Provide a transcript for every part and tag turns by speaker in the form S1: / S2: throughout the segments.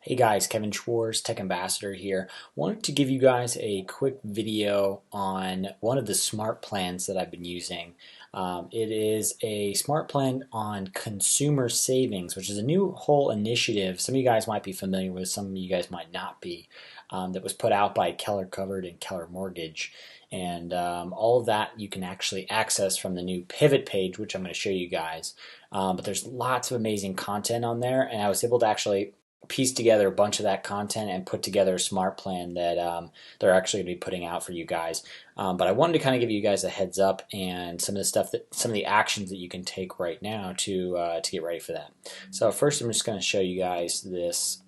S1: Hey guys, Kevin Schwartz, Tech Ambassador here. Wanted to give you guys a quick video on one of the smart plans that I've been using. It is a smart plan on consumer savings, which is a new whole initiative. Some of you guys might be familiar with, some of you guys might not be, that was put out by Keller Covered and Keller Mortgage. And all of that you can actually access from the new pivot page, which I'm going to show you guys. But there's lots of amazing content on there, and I was able to actually piece together a bunch of that content and put together a smart plan that they're actually going to be putting out for you guys. But I wanted to kind of give you guys a heads up and some of the stuff that some of the actions that you can take right now to get ready for that. So first, I'm just going to show you guys this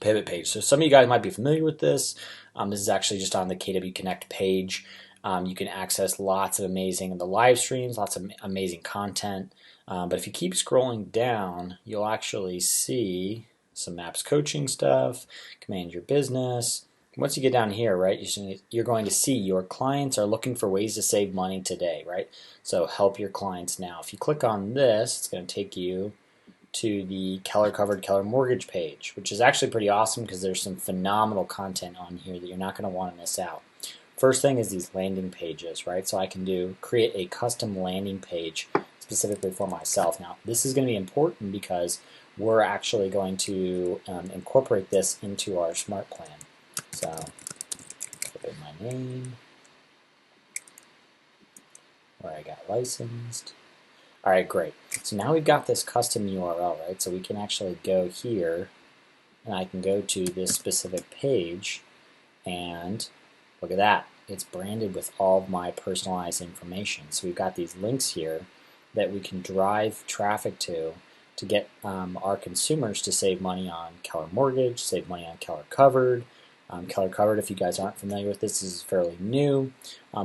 S1: pivot page. So some of you guys might be familiar with this. This is actually just on the KW Connect page. You can access lots of amazing the live streams, lots of amazing content. But if you keep scrolling down, you'll actually see some Maps coaching stuff, Command Your Business. Once you get down here, right, you're going to see your clients are looking for ways to save money today, right? So help your clients now. If you click on this, it's going to take you to the Keller Covered Keller Mortgage page, which is actually pretty awesome because there's some phenomenal content on here that you're not going to want to miss out. First thing is these landing pages, right? So I can create a custom landing page specifically for myself. Now, this is going to be important because we're actually going to incorporate this into our smart plan. So, put in my name, where I got licensed. All right, great. So now we've got this custom URL, right? So we can actually go here, and I can go to this specific page, and look at that. It's branded with all of my personalized information. So we've got these links here that we can drive traffic to get our consumers to save money on Keller Mortgage, save money on Keller Covered. Keller Covered, if you guys aren't familiar with this, is fairly new.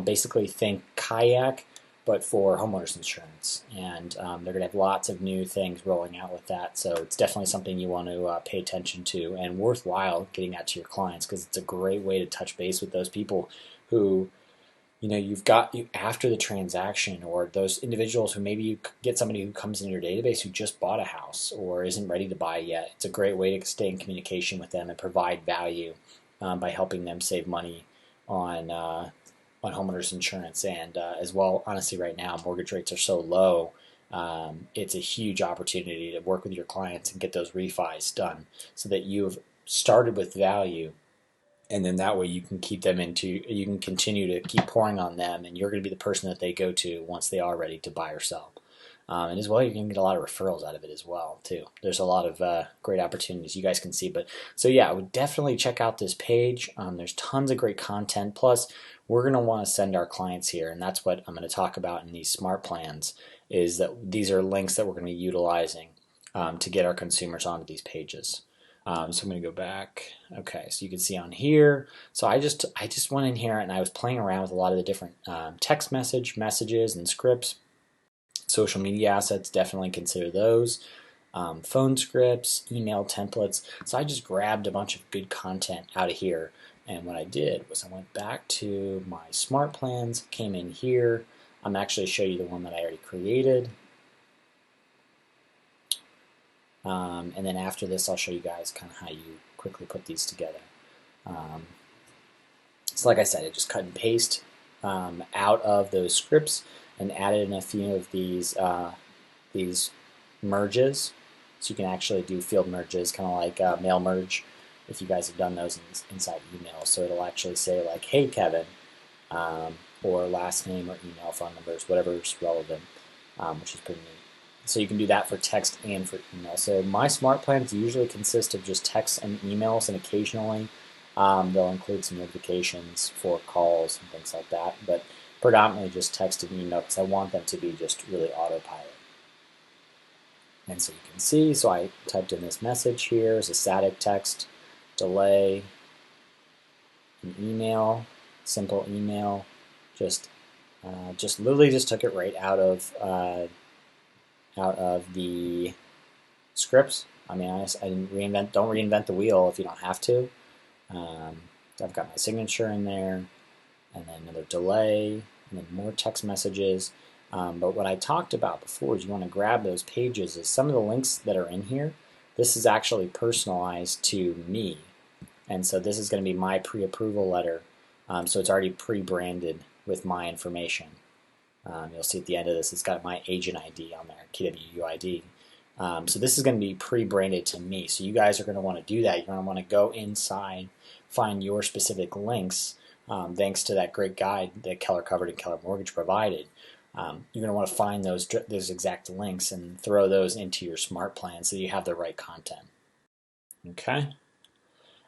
S1: Basically think Kayak, but for homeowners insurance. And they're going to have lots of new things rolling out with that. So it's definitely something you want to pay attention to and worthwhile getting out to your clients because it's a great way to touch base with those people who you've got after the transaction, or those individuals who maybe you get somebody who comes in your database who just bought a house or isn't ready to buy yet. It's a great way to stay in communication with them and provide value by helping them save money on homeowners insurance. And as well, honestly, right now mortgage rates are so low. It's a huge opportunity to work with your clients and get those refis done so that you've started with value, and then that way you can you can continue to keep pouring on them, and you're going to be the person that they go to once they are ready to buy or sell. And as well, you can get a lot of referrals out of it as well too. There's a lot of great opportunities you guys can see. But so yeah, I would definitely check out this page. There's tons of great content. Plus, we're going to want to send our clients here, and that's what I'm going to talk about in these smart plans. Is that these are links that we're going to be utilizing to get our consumers onto these pages. So I'm going to go back. Okay, so you can see on here. So I just went in here and I was playing around with a lot of the different text messages and scripts. Social media assets, definitely consider those. Phone scripts, email templates. So I just grabbed a bunch of good content out of here. And what I did was I went back to my smart plans, came in here. I'm actually show you the one that I already created. And then after this, I'll show you guys kind of how you quickly put these together. So like I said, I just cut and paste out of those scripts and added in a few of these merges. So you can actually do field merges, kind of like mail merge, if you guys have done those inside email. So it'll actually say like, hey, Kevin, or last name or email, phone numbers, whatever's relevant, which is pretty neat. So you can do that for text and for email. So my smart plans usually consist of just text and emails, and occasionally they'll include some notifications for calls and things like that, but predominantly just text and email because I want them to be just really autopilot. And so you can see, so I typed in this message here as a static text, delay, an email, simple email, just literally just took it right out of the scripts. I mean, I didn't don't reinvent the wheel if you don't have to. I've got my signature in there, and then another delay, and then more text messages. But what I talked about before is you want to grab those pages. Is some of the links that are in here, this is actually personalized to me. And so this is going to be my pre-approval letter. So it's already pre-branded with my information. You'll see at the end of this, it's got my agent ID on there, KWUID. So this is going to be pre-branded to me. So you guys are going to want to do that. You're going to want to go inside, find your specific links, thanks to that great guide that Keller Covered and Keller Mortgage provided. You're going to want to find those exact links and throw those into your smart plan so you have the right content. Okay.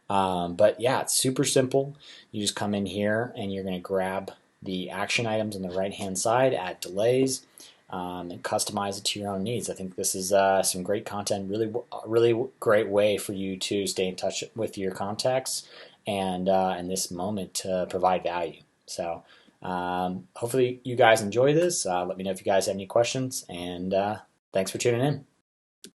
S1: But yeah, it's super simple. You just come in here and you're going to grab the action items on the right hand side, add delays, and customize it to your own needs. I think this is some great content, really great way for you to stay in touch with your contacts and in this moment to provide value. So hopefully you guys enjoy this. Let me know if you guys have any questions, and thanks for tuning in.